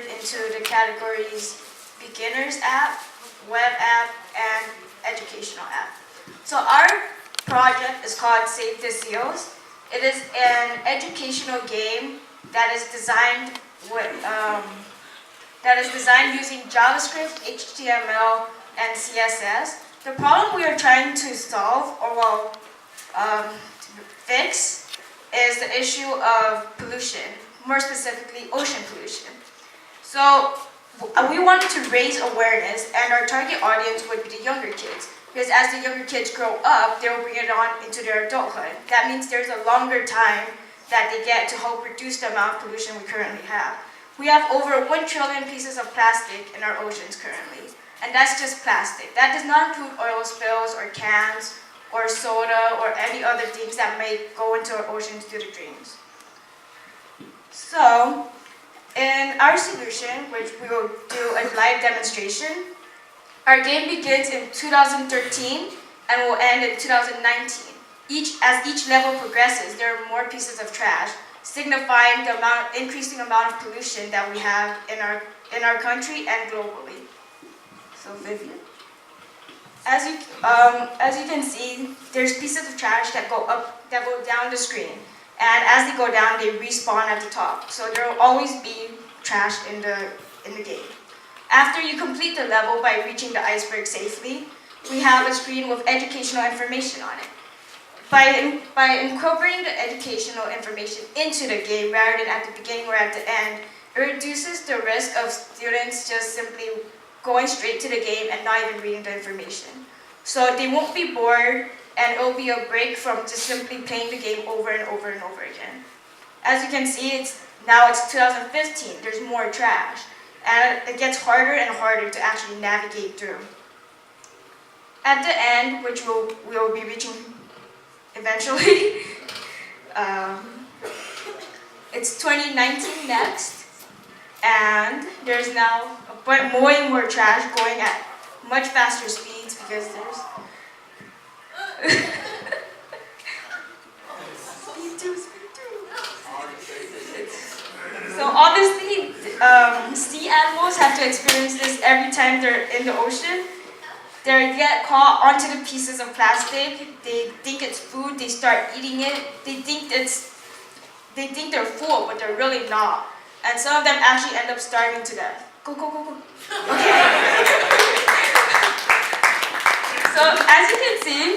grouped into the categories beginners app, web app, and educational app. So our project is called Save the Seals. It is an educational game that is designed using JavaScript, HTML, and CSS. The problem we are trying to solve, fix, is the issue of pollution, more specifically ocean pollution. So we wanted to raise awareness, and our target audience would be the younger kids. Because as the younger kids grow up, they will bring it on into their adulthood. That means there's a longer time that they get to help reduce the amount of pollution we currently have. We have over 1 trillion pieces of plastic in our oceans currently, and that's just plastic. That does not include oil spills or cans or soda or any other things that may go into our oceans due to drains. So, in our solution, which we will do a live demonstration, our game begins in 2013 and will end in 2019. As each level progresses, there are more pieces of trash, signifying the increasing amount of pollution that we have in our country and globally. So Vivian, as you can see, there's pieces of trash that go down the screen, and as they go down, they respawn at the top. So there will always be trash in the game. After you complete the level by reaching the iceberg safely, we have a screen with educational information on it. By incorporating the educational information into the game rather than at the beginning or at the end, it reduces the risk of students just simply going straight to the game and not even reading the information. So they won't be bored, and it will be a break from just simply playing the game over and over and over again. As you can see, now it's 2015, there's more trash, and it gets harder and harder to actually navigate through. At the end, which we will be reaching eventually, it's 2019 next, and there's now more and more trash going at much faster speeds because there's speed two. So obviously, sea animals have to experience this every time they're in the ocean. They get caught onto the pieces of plastic. They think it's food. They start eating it. They think they're full, but they're really not. And some of them actually end up starving to death. Go. Okay. So as you can see,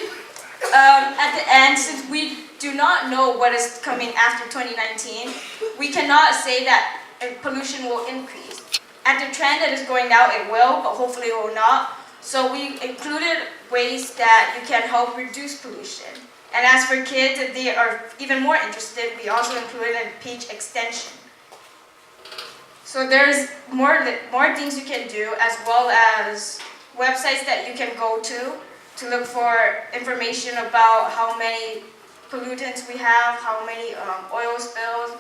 at the end, since we do not know what is coming after 2019, we cannot say that pollution will increase. At the trend that is going now, it will, but hopefully it will not. So we included ways that you can help reduce pollution. And as for kids, if they are even more interested, we also included a page extension. So there's more things you can do, as well as websites that you can go to look for information about how many pollutants we have, how many oil spills,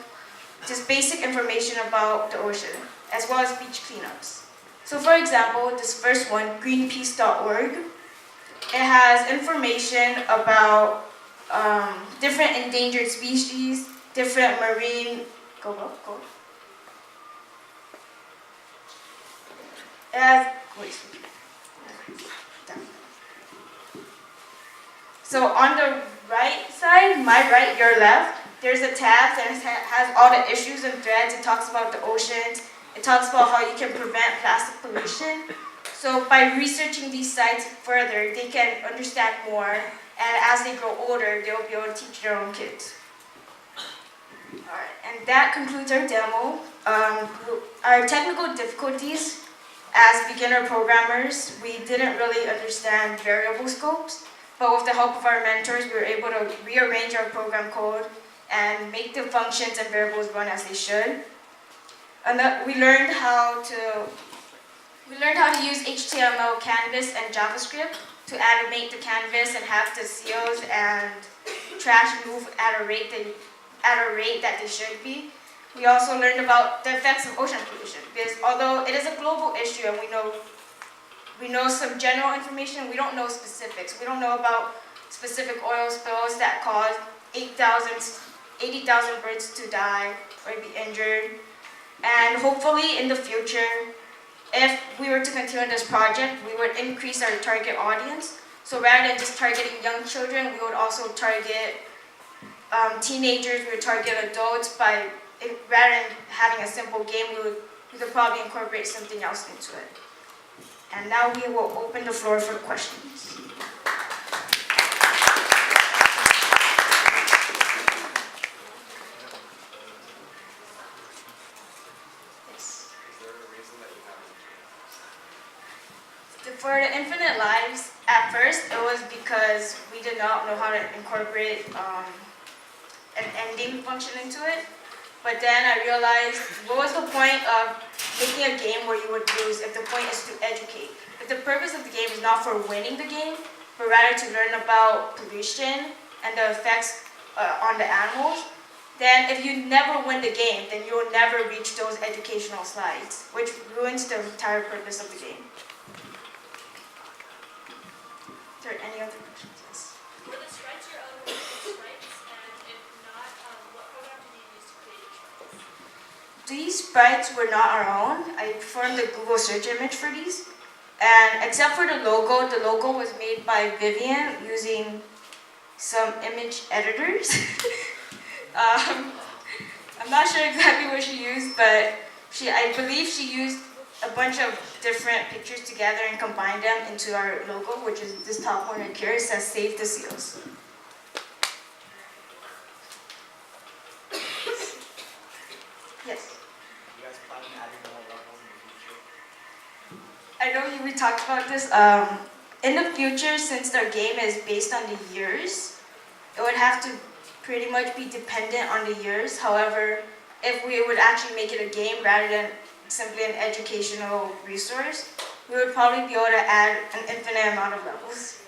just basic information about the ocean, as well as beach cleanups. So for example, this first one, greenpeace.org, it has information about different endangered species, different marine, go. It has, so on the right side, my right, your left, there's a tab that has all the issues and threads. It talks about the oceans. It talks about how you can prevent plastic pollution. So by researching these sites further, they can understand more, and as they grow older, they'll be able to teach their own kids. Alright, and that concludes our demo. Our technical difficulties, as beginner programmers, we didn't really understand variable scopes, but with the help of our mentors, we were able to rearrange our program code and make the functions and variables run as they should. And we learned how to use HTML, Canvas, and JavaScript to animate the canvas and have the seals and trash move at a rate that they should be. We also learned about the effects of ocean pollution, because although it is a global issue and we know some general information, we don't know specifics. We don't know about specific oil spills that caused 80,000 birds to die or be injured. And hopefully in the future, if we were to continue this project, we would increase our target audience. So rather than just targeting young children, we would also target teenagers, we would target adults by, rather than having a simple game, we could probably incorporate something else into it. And now we will open the floor for questions. For the infinite lives, at first it was because we did not know how to incorporate an ending function into it. But then I realized, what was the point of making a game where you would lose if the point is to educate? If the purpose of the game is not for winning the game, but rather to learn about pollution and the effects on the animals, then if you never win the game, then you will never reach those educational slides, which ruins the entire purpose of the game. Are there any other questions? Yes. Were the sprites your own original sprites? And if not, what program did you use to create your sprites? These sprites were not our own. I performed the Google search image for these. And except for the logo was made by Vivian using some image editors. I'm not sure exactly what she used, but I believe she used a bunch of different pictures together and combined them into our logo, which is this top one right here. It says "Save the Seals." Yes. You guys plan on adding more levels in the future? I know we talked about this. In the future, since their game is based on the years, it would have to pretty much be dependent on the years. However, if we would actually make it a game rather than simply an educational resource, we would probably be able to add an infinite amount of levels.